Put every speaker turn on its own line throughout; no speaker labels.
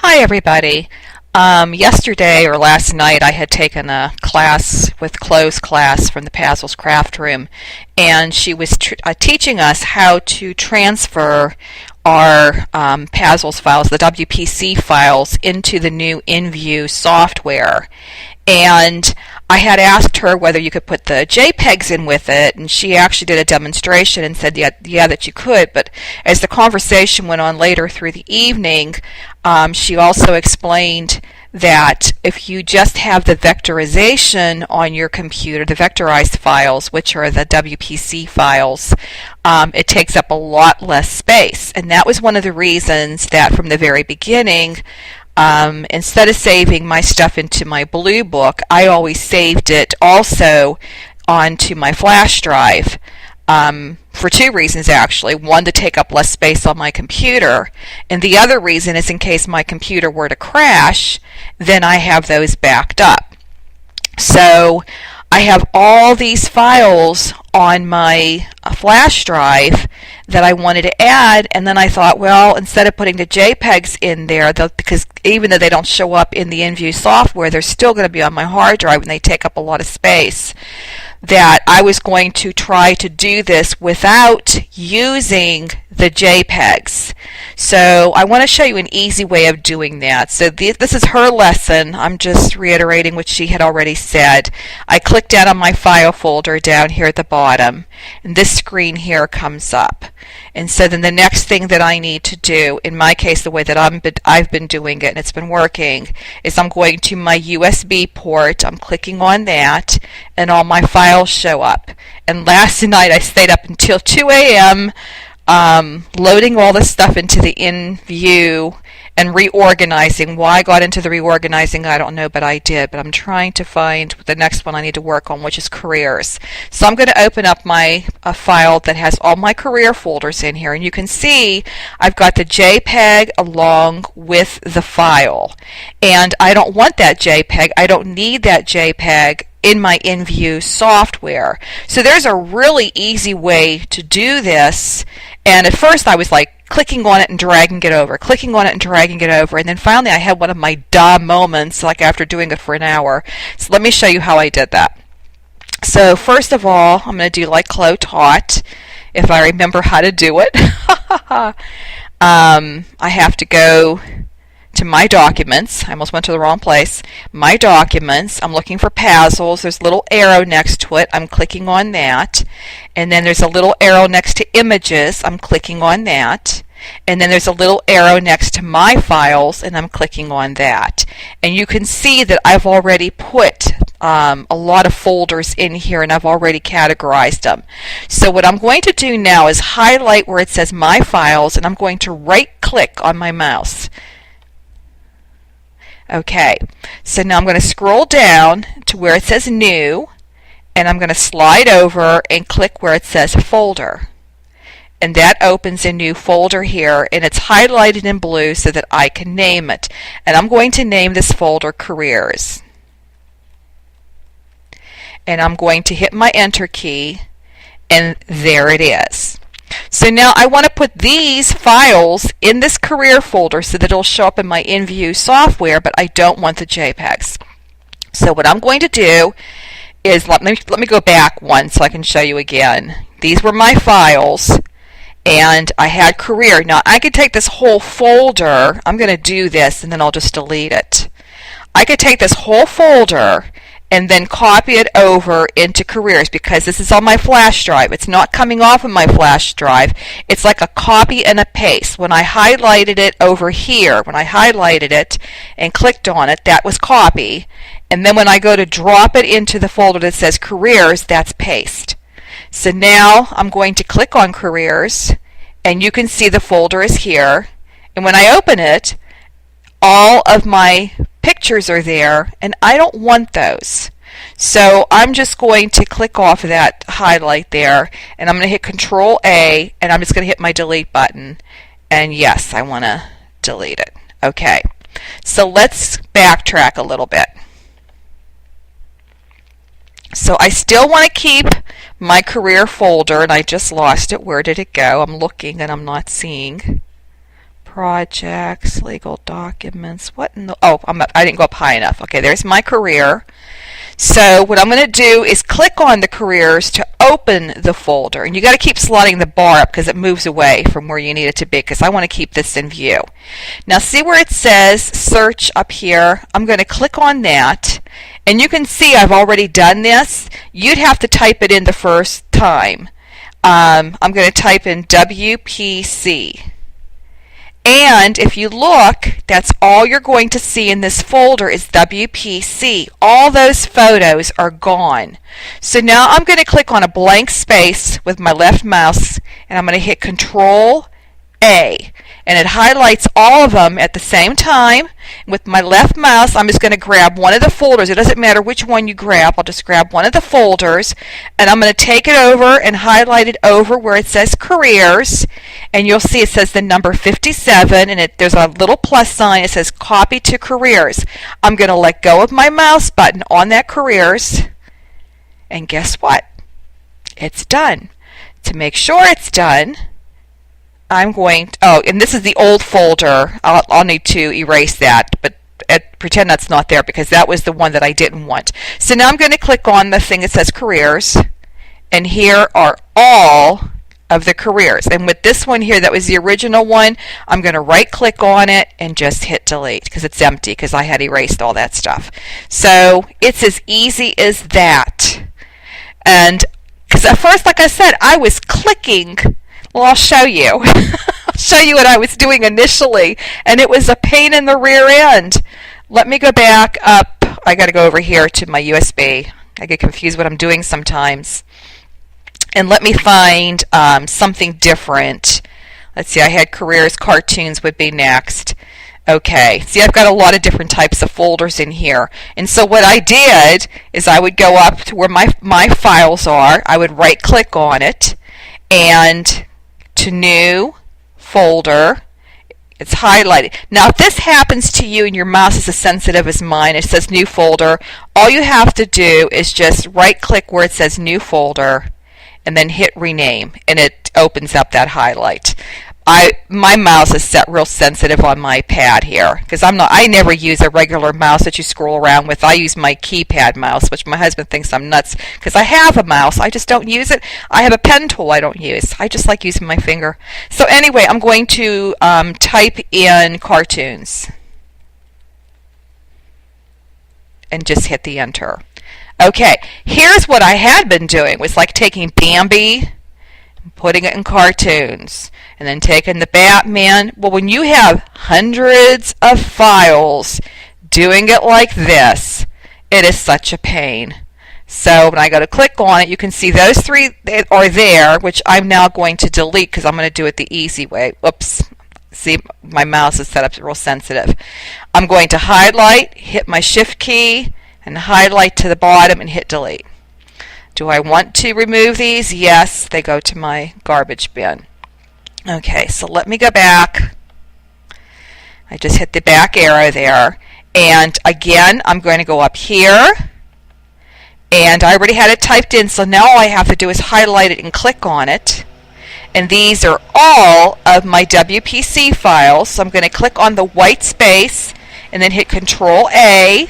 Hi everybody. Yesterday or last night I had taken a class with Klo's class from the Pazzles Craft Room, and she was teaching us how to transfer our Pazzles files, the WPC files, into the new InVue software. And I had asked her whether you could put the JPEGs in with it, and she actually did a demonstration and said, yeah, that you could. But as the conversation went on later through the evening, she also explained that if you just have the vectorization on your computer, the vectorized files, which are the WPC files, it takes up a lot less space. And that was one of the reasons that from the very beginning, instead of saving my stuff into my Blue Book, I always saved it also onto my flash drive. For two reasons actually. One, to take up less space on my computer, and the other reason is in case my computer were to crash, then I have those backed up. So I have all these files on my flash drive that I wanted to add, and then I thought, well, instead of putting the JPEGs in there, because even though they don't show up in the InVue software, they're still going to be on my hard drive and they take up a lot of space, that I was going to try to do this without using the JPEGs. So I want to show you an easy way of doing that. So this is her lesson. I'm just reiterating what she had already said. I click down on my file folder down here at the bottom, and this screen here comes up. And so then the next thing that I need to do, in my case the way that I've been doing it and it's been working, is I'm going to my USB port, I'm clicking on that, and all my files show up. And last night I stayed up until 2 a.m. Loading all this stuff into the InVue and reorganizing. Why I got into the reorganizing, I don't know, but I did. But I'm trying to find the next one I need to work on, which is careers. So I'm going to open up my file that has all my career folders in here, and you can see I've got the JPEG along with the file. And I don't want that JPEG. I don't need that JPEG in my InVue software. So there's a really easy way to do this. And at first I was like clicking on it and dragging it over, clicking on it and dragging it over, and then finally I had one of my duh moments, like after doing it for an hour. So let me show you how I did that. So first of all, I'm going to do like Klo taught, if I remember how to do it. I have to go to my documents. I almost went to the wrong place. My documents, I'm looking for Pazzles. There's a little arrow next to it. I'm clicking on that. And then there's a little arrow next to images. I'm clicking on that. And then there's a little arrow next to my files, and I'm clicking on that. And you can see that I've already put a lot of folders in here, and I've already categorized them. So what I'm going to do now is highlight where it says My Files, and I'm going to right-click on my mouse. Okay, so now I'm going to scroll down to where it says New, and I'm going to slide over and click where it says Folder. And that opens a new folder here, and it's highlighted in blue so that I can name it. And I'm going to name this folder Careers. And I'm going to hit my Enter key, and there it is. So now I want to put these files in this career folder so that it'll show up in my InVue software, but I don't want the JPEGs. So what I'm going to do is, let me go back one so I can show you again. These were my files, and I had career. Now I could take this whole folder, I'm going to do this and then I'll just delete it. I could take this whole folder and then copy it over into careers, because this is on my flash drive. It's not coming off of my flash drive. It's like a copy and a paste. When I highlighted it over here, when I highlighted it and clicked on it, that was copy. And then when I go to drop it into the folder that says careers, that's paste. So now I'm going to click on careers, and you can see the folder is here. And when I open it, all of my pictures are there, and I don't want those. So I'm just going to click off of that highlight there, and I'm going to hit Control A, and I'm just going to hit my delete button. And yes, I want to delete it. Okay, so let's backtrack a little bit. So I still want to keep my career folder, and I just lost it. Where did it go? I'm looking and I'm not seeing. projects, legal documents. What in the, oh, I didn't go up high enough. Okay, there's my career. So what I'm going to do is click on the careers to open the folder. And you got to keep sliding the bar up because it moves away from where you need it to be, because I want to keep this in view. Now see where it says search up here? I'm going to click on that. And you can see I've already done this. You'd have to type it in the first time. I'm going to type in WPC. And if you look, that's all you're going to see in this folder is WPC. All those photos are gone. So now I'm going to click on a blank space with my left mouse, and I'm going to hit Control A. And it highlights all of them at the same time. With my left mouse, I'm just going to grab one of the folders. It doesn't matter which one you grab. I'll just grab one of the folders, and I'm going to take it over and highlight it over where it says Careers. And you'll see it says the number 57, and there's a little plus sign. It says Copy to Careers. I'm going to let go of my mouse button on that Careers, and guess what? It's done. To make sure it's done, I'm going to, oh, and this is the old folder. I'll need to erase that, but pretend that's not there because that was the one that I didn't want. So now I'm going to click on the thing that says Careers, and here are all of the careers. And with this one here, that was the original one, I'm going to right click on it and just hit delete because it's empty because I had erased all that stuff. So it's as easy as that. And because at first, like I said, I was clicking. Well, I'll show you. I'll show you what I was doing initially, and it was a pain in the rear end. Let me go back up. I got to go over here to my USB. I get confused what I'm doing sometimes. And let me find something different. Let's see, I had careers, cartoons would be next. Okay, see, I've got a lot of different types of folders in here. And so what I did is I would go up to where my files are. I would right click on it, and to New Folder, it's highlighted. Now if this happens to you and your mouse is as sensitive as mine, it says New Folder, all you have to do is just right click where it says New Folder and then hit Rename, and it opens up that highlight. My mouse is set real sensitive on my pad here because I never use a regular mouse that you scroll around with. I use my keypad mouse, which my husband thinks I'm nuts because I have a mouse. I just don't use it. I have a pen tool I don't use. I just like using my finger. So anyway, I'm going to type in cartoons and just hit the enter. Okay, here's what I had been doing, was like taking Bambi, putting it in cartoons, and then taking the Batman. Well, when you have hundreds of files, doing it like this, it is such a pain. So when I go to click on it, you can see those three are there, which I'm now going to delete because I'm going to do it the easy way. Oops. See, my mouse is set up real sensitive. I'm going to highlight, hit my Shift key, and highlight to the bottom and hit delete. Do I want to remove these? Yes, they go to my garbage bin. Okay, so let me go back. I just hit the back arrow there. And again, I'm going to go up here. And I already had it typed in, so now all I have to do is highlight it and click on it. And these are all of my WPC files. So I'm going to click on the white space and then hit Control A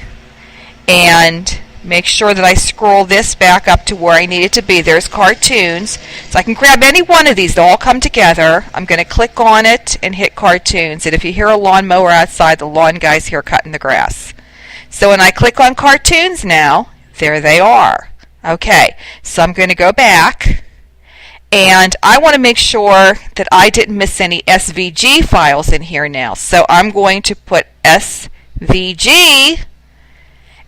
and make sure that I scroll this back up to where I need it to be. There's cartoons. So I can grab any one of these. They'll all come together. I'm going to click on it and hit cartoons. And if you hear a lawnmower outside, the lawn guy's here cutting the grass. So when I click on cartoons now, there they are. Okay, so I'm going to go back. And I want to make sure that I didn't miss any SVG files in here now. So I'm going to put SVG,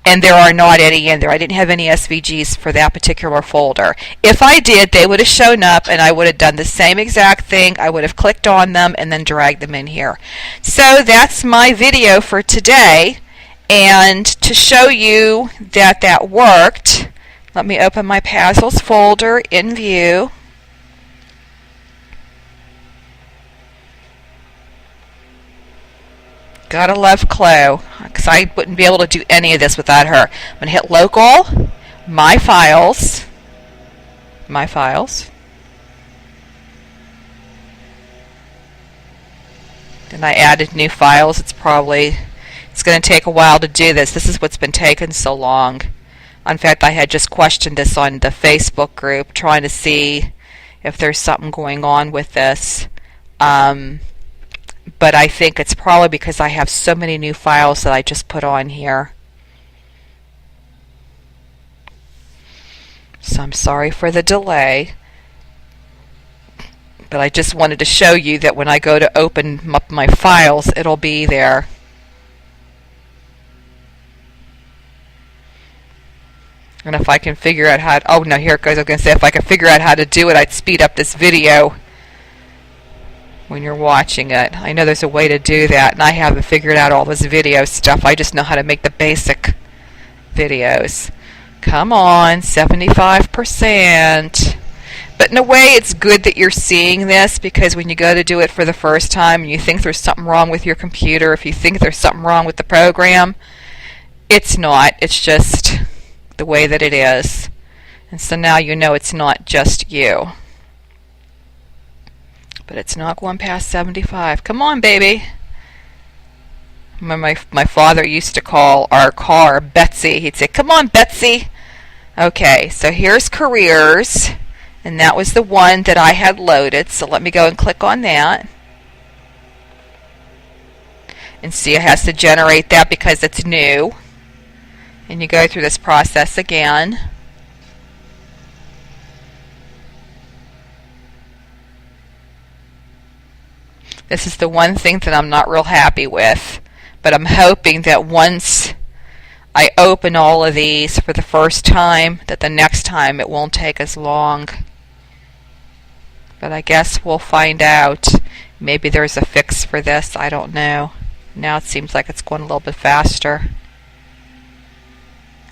and there are not any in there. I didn't have any SVGs for that particular folder. If I did, they would have shown up, and I would have done the same exact thing. I would have clicked on them and then dragged them in here. So that's my video for today. And to show you that that worked, let me open my puzzles folder in InVue. Gotta love Klo, because I wouldn't be able to do any of this without her. I'm going to hit Local, My Files, and I added new files. It's going to take a while to do this. This is what's been taking so long. In fact, I had just questioned this on the Facebook group, trying to see if there's something going on with this. But I think it's probably because I have so many new files that I just put on here. So I'm sorry for the delay. But I just wanted to show you that when I go to open up my files, it'll be there. And if I can figure out how to, oh no, here it goes. I was going to say if I could figure out how to do it, I'd speed up this video when you're watching it. I know there's a way to do that, and I haven't figured out all this video stuff. I just know how to make the basic videos. Come on, 75%. But in a way, it's good that you're seeing this, because when you go to do it for the first time and you think there's something wrong with your computer, if you think there's something wrong with the program, it's not. It's just the way that it is. And so now you know it's not just you. But it's not going past 75. Come on, baby. My father used to call our car Betsy. He'd say, come on, Betsy. Okay, so here's careers. And that was the one that I had loaded. So let me go and click on that. And see, it has to generate that because it's new. And you go through this process again. This is the one thing that I'm not real happy with, but I'm hoping that once I open all of these for the first time, that the next time it won't take as long. But I guess we'll find out. Maybe there's a fix for this, I don't know. Now it seems like it's going a little bit faster.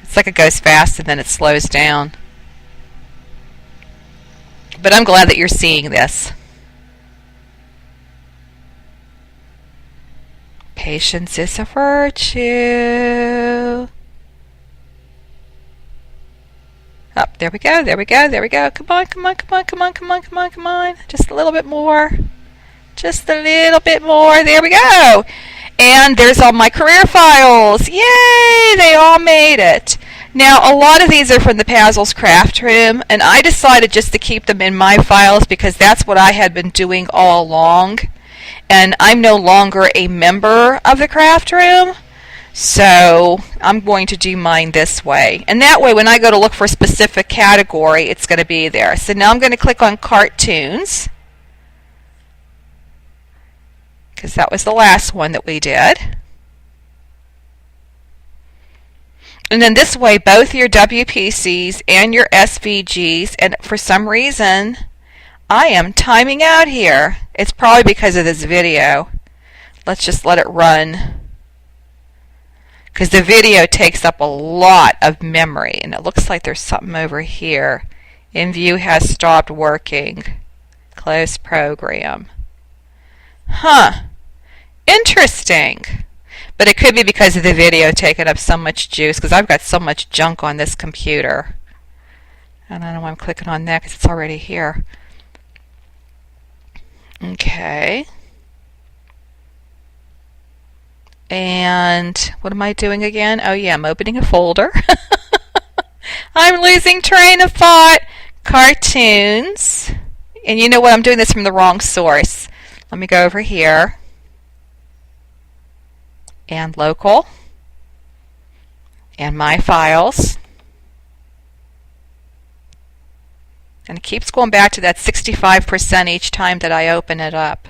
It's like it goes fast and then it slows down. But I'm glad that you're seeing this. Patience is a virtue. Oh, there we go, there we go, there we go. Come on, come on, come on, come on, come on, come on, come on. Just a little bit more. Just a little bit more. There we go. And there's all my career files. Yay! They all made it. Now, a lot of these are from the Pazzles Craft Room, and I decided just to keep them in my files because that's what I had been doing all along. And I'm no longer a member of the craft room, so I'm going to do mine this way. And that way, when I go to look for a specific category, it's going to be there. So now I'm going to click on cartoons, because that was the last one that we did. And then this way, both your WPCs and your SVGs, and for some reason, I am timing out here. It's probably because of this video. Let's just let it run, because the video takes up a lot of memory, and it looks like there's something over here. InVue has stopped working. Close program. Huh. Interesting. But it could be because of the video taking up so much juice, because I've got so much junk on this computer. I don't know why I'm clicking on that, because it's already here. Okay. And what am I doing again? Oh yeah, I'm opening a folder. I'm losing train of thought. Cartoons. And you know what? I'm doing this from the wrong source. Let me go over here. And local. And my files. And it keeps going back to that 65% each time that I open it up.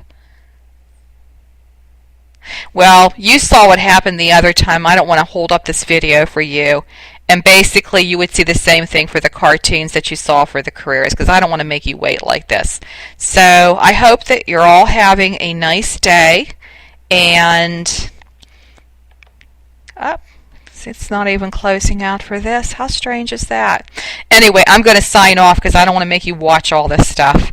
Well, you saw what happened the other time. I don't want to hold up this video for you. And basically, you would see the same thing for the cartoons that you saw for the careers, because I don't want to make you wait like this. So I hope that you're all having a nice day. And it's not even closing out for this. How strange is that? Anyway, I'm going to sign off because I don't want to make you watch all this stuff.